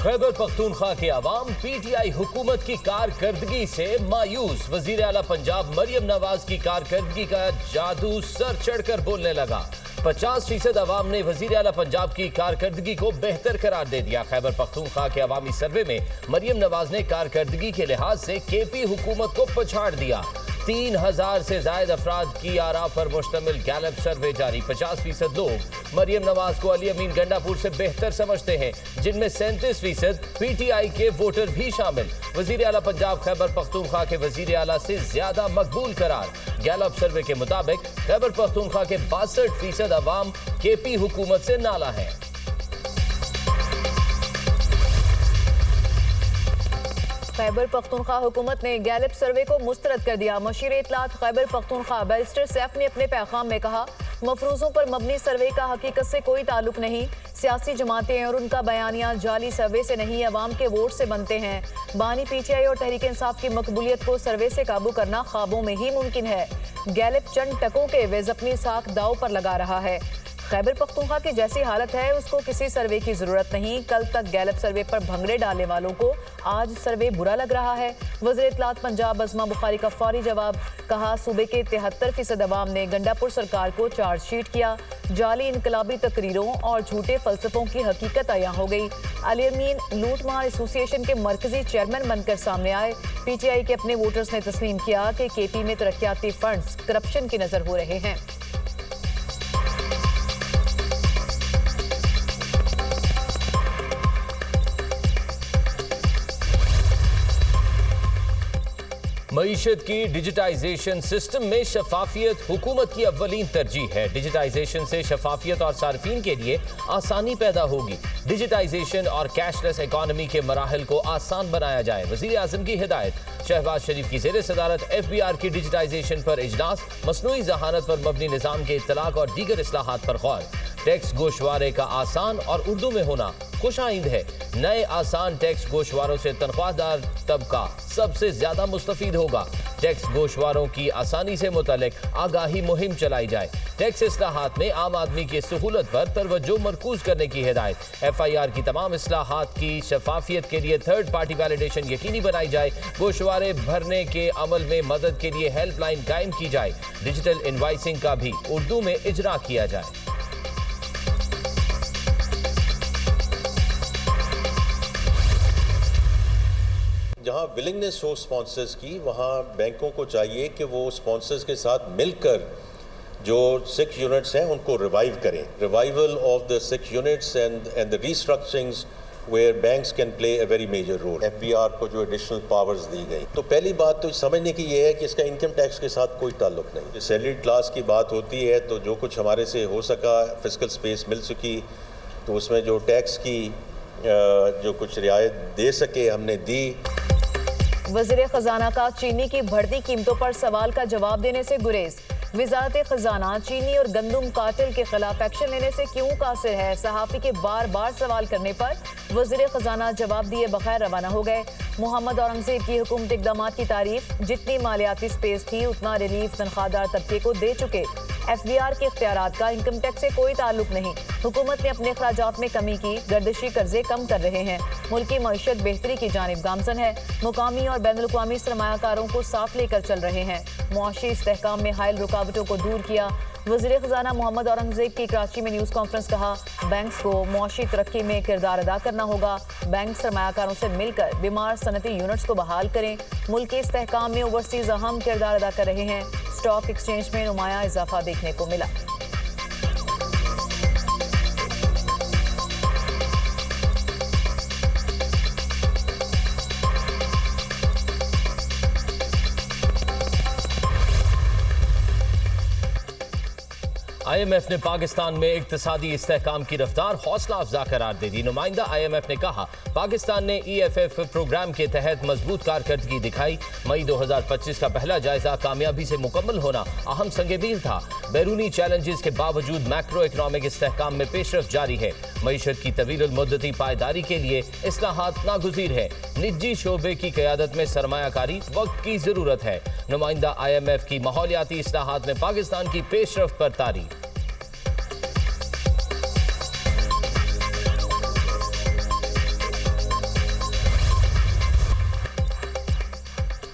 खैबर पख्तूनख्वा के अवाम पीटीआई हुकूमत की कारकर्दगी से मायूस। वजीर आला पंजाब मरियम नवाज की कारकर्दगी का जादू सर चढ़कर बोलने लगा। 50% अवाम ने वजीर आला पंजाब की कारकर्दगी को बेहतर करार दे दिया। खैबर पख्तूनख्वा के अवामी सर्वे में मरियम नवाज ने कारकर्दगी के लिहाज से केपी हुकूमत को पछाड़ दिया। 3000 से ज्यादा अफराद की आरा पर मुश्तमिल गैलप सर्वे जारी। 50% लोग मरियम नवाज को अली अमीन गंडापुर से बेहतर समझते हैं, जिनमें 37% पीटीआई के वोटर भी शामिल। वजीर आला पंजाब खैबर पख्तूनख्वा के वजीर आला से ज्यादा मकबूल करार। गैलप सर्वे के मुताबिक खैबर पख्तूनख्वा के 62% अवाम केपी हुकूमत से नाला है। खैबर पख्तूनख्वा हुकूमत ने गैलप सर्वे को मुस्तरद कर दिया। मशीर इत्तलात खैबर पख्तूनख्वा बैरिस्टर सैफ ने अपने पैगाम में कहा, मफरूजों पर मबनी सर्वे का हकीकत से कोई ताल्लुक नहीं। सियासी जमातें और उनका बयानिया जाली सर्वे से नहीं, अवाम के वोट से बनते हैं। बानी पीटीआई और तहरीक इंसाफ की मकबूलियत को सर्वे से काबू करना ख्वाबों में ही मुमकिन है। गैलप चंद टकों के एवज अपनी साख दाव पर लगा रहा है। खैबर पख्तूनख्वा की जैसी हालत है उसको किसी सर्वे की जरूरत नहीं। कल तक गैलप सर्वे पर भंगड़े डालने वालों को आज सर्वे बुरा लग रहा है। वज़ीर इत्तलात पंजाब अज़मा बुखारी का फौरी जवाब। कहा, सूबे के 73% अवाम ने गंडापुर सरकार को चार्जशीट किया। जाली इनकलाबी तकरीरों और झूठे फलसफों की हकीकत अयां हो गई। अली अमीन लूटमार एसोसिएशन के मरकजी चेयरमैन बनकर सामने आए। पीटीआई के अपने वोटर्स ने तस्लीम किया कि केपी में तरक्याती फंड्स करप्शन की नजर हो रहे हैं। मईशत की डिजिटाइजेशन सिस्टम में शफाफियत हुकूमत की अव्वलीन तरजीह है। डिजिटाइजेशन से शफाफियत और सार्फिन के लिए आसानी पैदा होगी। डिजिटाइजेशन और कैशलेस इकॉनमी के मराहल को आसान बनाया जाए। वज़ीर आज़म की हिदायत। शहबाज शरीफ की ज़ेर सदारत FBR की डिजिटाइजेशन पर इजलास। मसनूई जहानत पर मबनी निज़ाम के इत्तलाक और दीगर इस्लाहात पर गौर। टैक्स गोशवारे का आसान और उर्दू में होना खुशाइंद है। नए आसान टैक्स गोशवारों से तनख्वाहदार तबका सबसे ज्यादा मुस्तफीद होगा। टैक्स गोशवारों की आसानी से मुतल्लिक आगाही मुहिम चलाई जाए। टैक्स इस्लाहात में आम आदमी की सहूलत पर तवज्जो मरकूज करने की हिदायत। FIR की तमाम इस्लाहात की शफाफियत के लिए थर्ड पार्टी वैलिडेशन यकीनी बनाई जाए। गोशवारे भरने के अमल में मदद के लिए हेल्पलाइन कायम की जाए। डिजिटल इनवाइसिंग का भी उर्दू में इजरा किया जाए। जहाँ विलिंगनेस हो स्पॉन्सर्स की, वहाँ बैंकों को चाहिए कि वो स्पॉन्सर्स के साथ मिलकर जो 6 यूनिट्स हैं उनको रिवाइव करें। Revival of the 6 units and the restructurings where banks can play a very major role. FBR को जो एडिशनल पावर्स दी गई, तो पहली बात तो समझने की ये है कि इसका इनकम टैक्स के साथ कोई ताल्लुक नहीं। सैलरीड क्लास की बात होती है तो जो कुछ हमारे से हो सका, फिस्कल स्पेस मिल सकी, तो उसमें जो टैक्स की जो कुछ रियायत दे सके हमने दी। वज़ीर खजाना का चीनी की बढ़ती कीमतों पर सवाल का जवाब देने से गुरेज। वजारत खजाना चीनी और गंदुम कार्टेल के खिलाफ एक्शन लेने से क्यों कासिर है। सहाफ़ी के बार बार सवाल करने पर वज़ीर खजाना जवाब दिए बगैर रवाना हो गए। मोहम्मद औरंगजेब की हुकूमत इक़दामात की तारीफ। जितनी मालियाती स्पेस थी उतना रिलीफ तनख्वाहदार तबके को दे चुके। FBR के इख्तियारात का इनकम टैक्स से कोई ताल्लुक नहीं। हुकूमत ने अपने अखराजात में कमी की। गर्दिशी कर्जे कम कर रहे हैं। मुल्की मईशत बेहतरी की जानिब गामजन है। मुकामी और बैनुल-अक़वामी सरमायाकारों को साथ लेकर चल रहे हैं। मुआशी इस्तेहकाम में हायल रुकावटों को दूर किया। वज़ीर खजाना मोहम्मद औरंगजेब की कराची में न्यूज़ कॉन्फ्रेंस। कहा, बैंक्स को मुआशी तरक्की में किरदार अदा करना होगा। बैंक सरमायाकारों से मिलकर बीमार सनती यूनिट्स को बहाल करें। मुल्क के इस्तेहकाम में ओवरसीज अहम किरदार अदा कर रहे हैं। स्टॉक एक्सचेंज में नुमाया इजाफा देखने को मिला। IMF ने पाकिस्तान में इक्तिसादी इस्तेहकाम की रफ्तार हौसला अफजा करार दे दी। नुमाइंदा IMF ने कहा, पाकिस्तान ने EFF प्रोग्राम के तहत मजबूत कारकर्दगी दिखाई। मई 2025 का पहला जायजा कामयाबी से मुकम्मल होना अहम संग-ए-मील था। बैरूनी चैलेंजेस के बावजूद मैक्रो इकनॉमिक इस्तेहकाम में पेशरफ जारी है। मईशत की तवील मुद्दती पायदारी के लिए इस्लाहात नागुज़ीर है। निजी शोबे की क़यादत में सरमायाकारी वक्त की ज़रूरत है। नुमाइंदा IMF की माहौलियाती इस्लाहात में पाकिस्तान की पेशरफ पर तारीफ।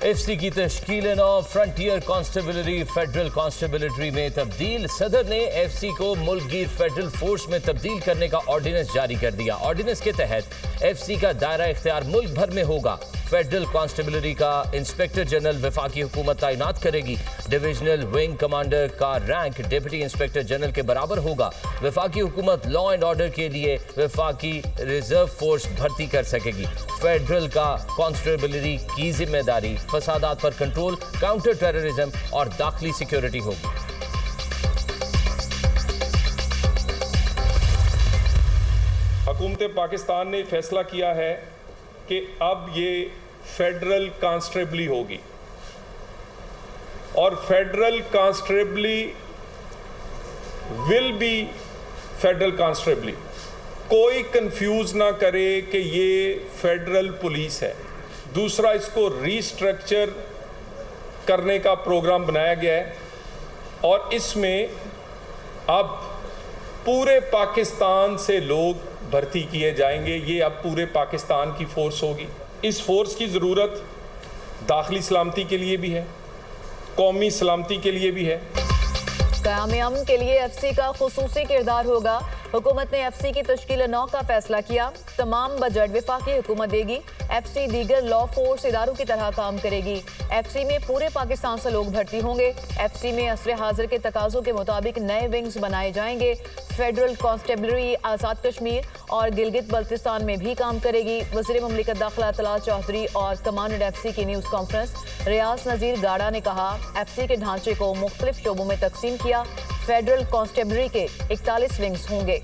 एफसी की तश्कील नौ, फ्रंटियर कांस्टेबलरी फेडरल कांस्टेबलरी में तब्दील। सदर ने एफसी को मुल्कगीर फेडरल फोर्स में तब्दील करने का ऑर्डिनेंस जारी कर दिया। ऑर्डिनेंस के तहत एफसी का दायरा इख्तियार मुल्क भर में होगा। फेडरल कांस्टेबलरी का इंस्पेक्टर जनरल वफाकी हुकूमत तैनात करेगी। डिविजनल विंग कमांडर का रैंक डिप्टी इंस्पेक्टर जनरल के बराबर होगा। वफाकी हुकूमत लॉ एंड ऑर्डर के लिए वफाकी रिजर्व फोर्स भर्ती कर सकेगी। फेडरल का कांस्टेबलरी की जिम्मेदारी फसादात पर कंट्रोल, काउंटर टेररिज्म और दाखिली सिक्योरिटी होगी। हुकूमत पाकिस्तान ने फैसला किया है कि अब ये फेडरल कांस्टेबली होगी और फेडरल कांस्टेबली विल बी फेडरल कांस्टेबली। कोई कंफ्यूज ना करे कि ये फेडरल पुलिस है। दूसरा, इसको रीस्ट्रक्चर करने का प्रोग्राम बनाया गया है और इसमें अब पूरे पाकिस्तान से लोग भर्ती किए जाएंगे। ये अब पूरे पाकिस्तान की फोर्स होगी। इस फोर्स की ज़रूरत दाखिली सलामती के लिए भी है, कौमी सलामती के लिए भी है। क़याम अमन के लिए एफसी का खुसूसी किरदार होगा। हुकूमत ने एफसी की तश्कील 9 का फैसला किया। तमाम बजट वफाकी हुकूमत देगी। एफसी दीगर लॉ फोर्स इदारों की तरह काम करेगी। एफसी में पूरे पाकिस्तान से लोग भर्ती होंगे। एफसी में असर हाजिर के तकाजों के मुताबिक नए विंग्स बनाए जाएंगे। फेडरल कांस्टेबलरी आज़ाद कश्मीर और गिलगित बल्तिस्तान में भी काम करेगी। वज़ीर मुमलिकत दाखिला तलाल चौधरी और कमांडेंट एफसी की न्यूज़ कॉन्फ्रेंस रियाज नज़ीर गाड़ा ने कहा, एफसी के ढांचे को मुख्तलिफ शोबों में तकसीम किया। फेडरल कांस्टेबलरी के 41 विंग्स होंगे।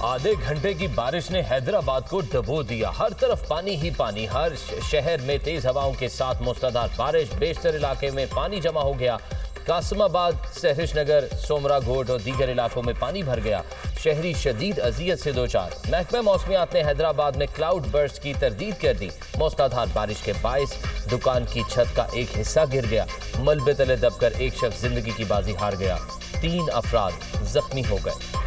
आधे घंटे की बारिश ने हैदराबाद को डबो दिया। हर तरफ पानी ही पानी। हर शहर में तेज हवाओं के साथ मूसलाधार बारिश। बेशतर इलाके में पानी जमा हो गया। कासमाबाद, सहरिश नगर, सोमरा घोट और दीगर इलाकों में पानी भर गया। शहरी शदीद अजियत से दो चार। महकमा मौसमियात ने हैदराबाद में क्लाउड बर्स्ट की तरदीद कर दी। मूसलाधार बारिश के बायस दुकान की छत का एक हिस्सा गिर गया। मलबे तले दबकर एक शख्स जिंदगी की बाजी हार गया। 3 अफराद जख्मी हो गए।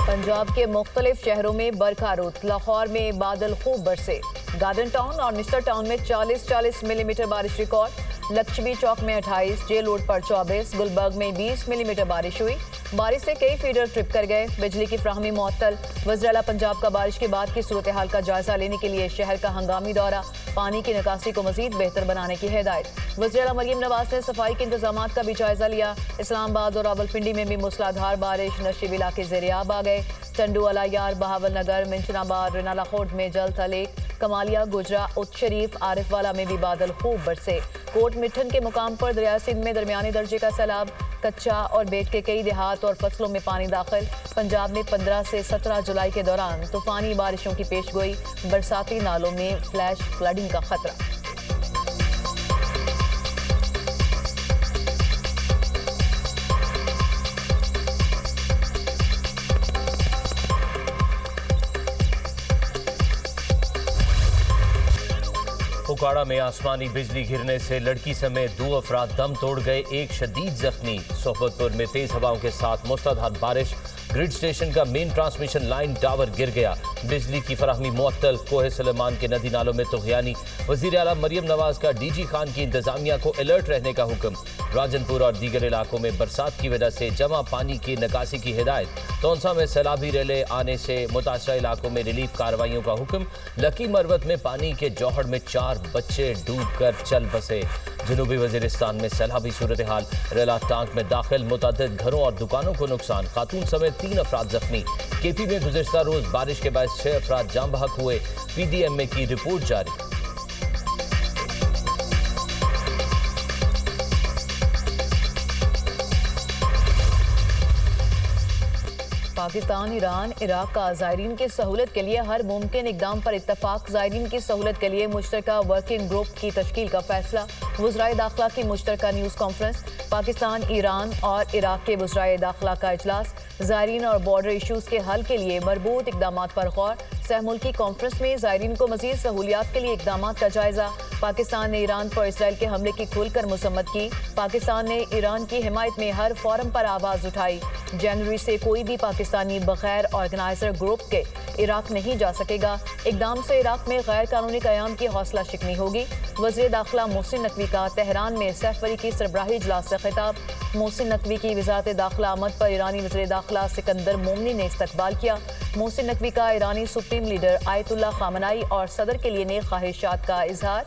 पंजाब के मुख्तलिफ शहरों में बरखा रुत। लाहौर में बादल खूब बरसे। गार्डन टाउन और निस्टर टाउन में 40-40 मिलीमीटर बारिश रिकॉर्ड। लक्ष्मी चौक में 28, जेल रोड पर 24, गुलबर्ग में 20 मिलीमीटर बारिश हुई। बारिश से कई फीडर ट्रिप कर गए। बिजली की फ्राहमी मुअत्तल। वज़ीर-ए-आला पंजाब का बारिश के बाद की सूरत हाल का जायजा लेने के लिए शहर का हंगामी दौरा। पानी की निकासी को मजीद बेहतर बनाने की हिदायत। वज़ीर-ए-आला मरियम नवाज ने सफाई के इंतजाम का भी जायजा लिया। इस्लामाबाद और रावलपिंडी में भी मूसलाधार बारिश। नशीब इलाके ज़ेर-ए-आब आ गए। चंडू, अलायार, बहावल नगर, मिंशनाबाद, रिनाला खोट में जल तले। कमालिया, गुजरा, उत शरीफ, आरिफवाला में भी बादल खूब बरसे। कोट मिठन के मुकाम पर दरिया सिंध में दरमियानी दर्जे का सैलाब। कच्चा और बेट के कई देहात और फसलों में पानी दाखिल। पंजाब में 15 से 17 जुलाई के दौरान तूफानी बारिशों की पेशगोई। बरसाती नालों में फ्लैश फ्लडिंग का खतरा। कुपवाड़ा में आसमानी बिजली गिरने से लड़की समेत 2 अफराद दम तोड़ गए। एक शदीद जख्मी। सोहबतपुर में तेज हवाओं के साथ मूसलाधार बारिश। ग्रिड स्टेशन का मेन ट्रांसमिशन लाइन टावर गिर गया। बिजली की फराहमी मुअत्तल। कोहे सुलेमान के नदी नालों में तुग़यानी। वज़ीर आला मरियम नवाज का डीजी खान की इंतजामिया को अलर्ट रहने का हुक्म। राजनपुर और दीगर इलाकों में बरसात की वजह से जमा पानी की निकासी की हिदायत। तौंसा में सैलाबी रेले आने से मुतासरा इलाकों में रिलीफ कार्रवाइयों का हुक्म। लकी मरवत में पानी के जौहड़ में 4 बच्चे डूब कर चल बसे। जनूबी वजीरिस्तान में सैलाबी सूरत हाल। रेला टांक में दाखिल मुतअद्दिद घरों और दुकानों को नुकसान। खातून समेत 3 अफराद जख्मी। केपी में गुज़िश्ता रोज बारिश के बाद 6 अफराद जाम बहक हुए। पीडीएमए की रिपोर्ट जारी। पाकिस्तान, ईरान, इराक का ज़ायरीन की सहूलत के लिए हर मुमकिन इकदाम पर इत्तफाक। ज़ायरीन की सहूलत के लिए मुश्तरका वर्किंग ग्रुप की तश्कील का फैसला। वज़राए दाखिला की मुश्तरका न्यूज़ कॉन्फ्रेंस। पाकिस्तान, ईरान और इराक के वज़राए दाखिला का इजलास। ज़ायरीन और बॉर्डर इशूज़ के हल के लिए मरबूत इकदामात पर गौर। सहमुल्की कॉन्फ्रेंस में ज़ायरीन को मज़ीद सहूलियात के लिए इक़दाम का जायजा। पाकिस्तान ने ईरान पर इसराइल के हमले की खुलकर मसम्मत की। पाकिस्तान ने ईरान की हिमायत में हर फोरम पर आवाज़ उठाई। जनवरी से कोई भी पाकिस्तानी बगैर ऑर्गेनाइजर ग्रुप के इराक नहीं जा सकेगा। इक़दाम से इराक में गैर कानूनी क़याम की हौसला शिकनी होगी। वज़ीर दाखिला मोहसिन नकवी का तेहरान में सैफरी की सरबराही इजलास से खिताब। मोहसिन नकवी की वज़ारत दाखिला आमद पर ईरानी वज़ीर दाखिला सिकंदर मोमनी ने इस्तकबाल किया। मोहसिन नकवी का ईरानी सुप्रीम लीडर आयतुल्ला खामनाई और सदर के लिए नेक ख्वाहिशात का इजहार।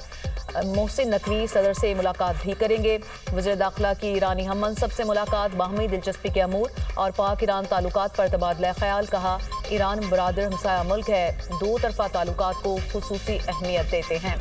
मोहसिन नकवी सदर से मुलाकात भी करेंगे। वज़ीर दाखिला की ईरानी हम मनसब से मुलाकात बाहमी दिलचस्पी के अमूर और पाक ईरान ताल्लुकात पर तबादला ख्याल। कहा, ईरान बरादर हमसाया मुल्क है, दो तरफा ताल्लुकात को खुसूसी अहमियत देते हैं।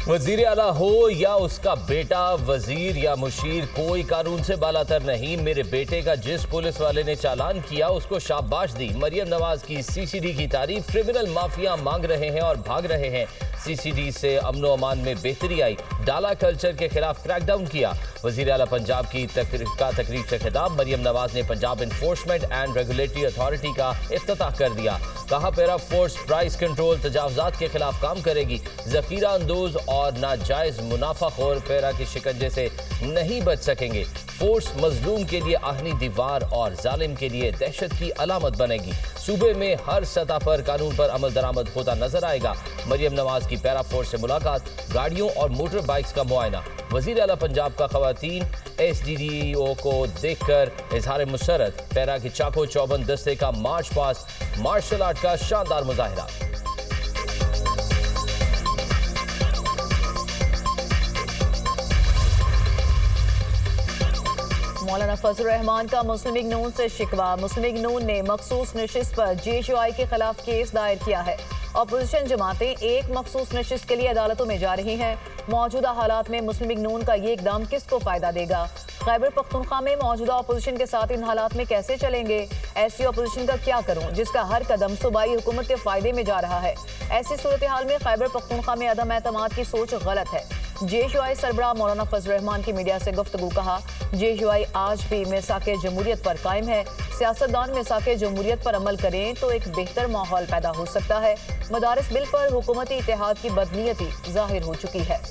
वजीर आला हो या उसका बेटा वजीर या मुशीर, कोई कानून से बालातर नहीं। मेरे बेटे का जिस पुलिस वाले ने चालान किया उसको शाबाश दी। मरियम नवाज की सीसीडी की तारीफ। क्रिमिनल माफिया मांग रहे हैं और भाग रहे हैं। सीसीडी से अमनो अमान में बेहतरी आई। डाला कल्चर के खिलाफ क्रैकडाउन किया। वजीर आला पंजाब की तकरीब से खिताब। मरियम नवाज ने Punjab enforcement and regulatory authority का इफ्तिताह कर दिया। कहा, पैरा फोर्स प्राइस कंट्रोल तजावजात के खिलाफ काम करेगी। जखीरा अंदोज और नाजायज मुनाफाखोर पैरा के शिकंजे से नहीं बच सकेंगे। फोर्स मजलूम के लिए आहनी दीवार और जालिम के लिए दहशत की अलामत बनेगी। सूबे में हर सतह पर कानून पर अमल दरामद होता नजर आएगा। मरियम नवाज की पैरा फोर्स से मुलाकात। गाड़ियों और मोटर बाइक्स का मुआयना। वजीर आला पंजाब का खवातीन SDDO को देखकर इजहार मुसरत। पैरा के चाको चौबंद दस्ते का मार्च पास्ट। मार्शल आर्ट का शानदार मुजाहिरा। मौलाना फजल रहमान का मुस्लिम लीग नून से शिकवा। मुस्लिम लीग नून ने मखसूस नशिस्त पर JHUI के खिलाफ केस दायर किया है। अपोजिशन जमातें एक मखसूस नशिस्त के लिए अदालतों में जा रही हैं। मौजूदा हालात में मुस्लिम लीग नून का ये इकदाम किसको फायदा देगा? खैबर पख्तूनख्वा में मौजूदा अपोजिशन के साथ इन हालात में कैसे चलेंगे? ऐसी अपोजिशन का क्या करूं जिसका हर कदम सूबाई हुकूमत के फायदे में जा रहा है? ऐसी सूरत हाल में खैबर पख्तूनख्वा में अदम एतमाद की सोच गलत है। JHUI सरबराह मौलाना फजल रहमान की मीडिया से गुफ्तगू। कहा, JHUI आज भी मिसाके जमहूरियत पर कायम है। सियासतदान मिसाके जमहूरियत पर अमल करें तो एक बेहतर माहौल पैदा हो सकता है। मदारिस बिल पर हुकूमती इत्तेहाद की बदनीयती जाहिर हो चुकी है।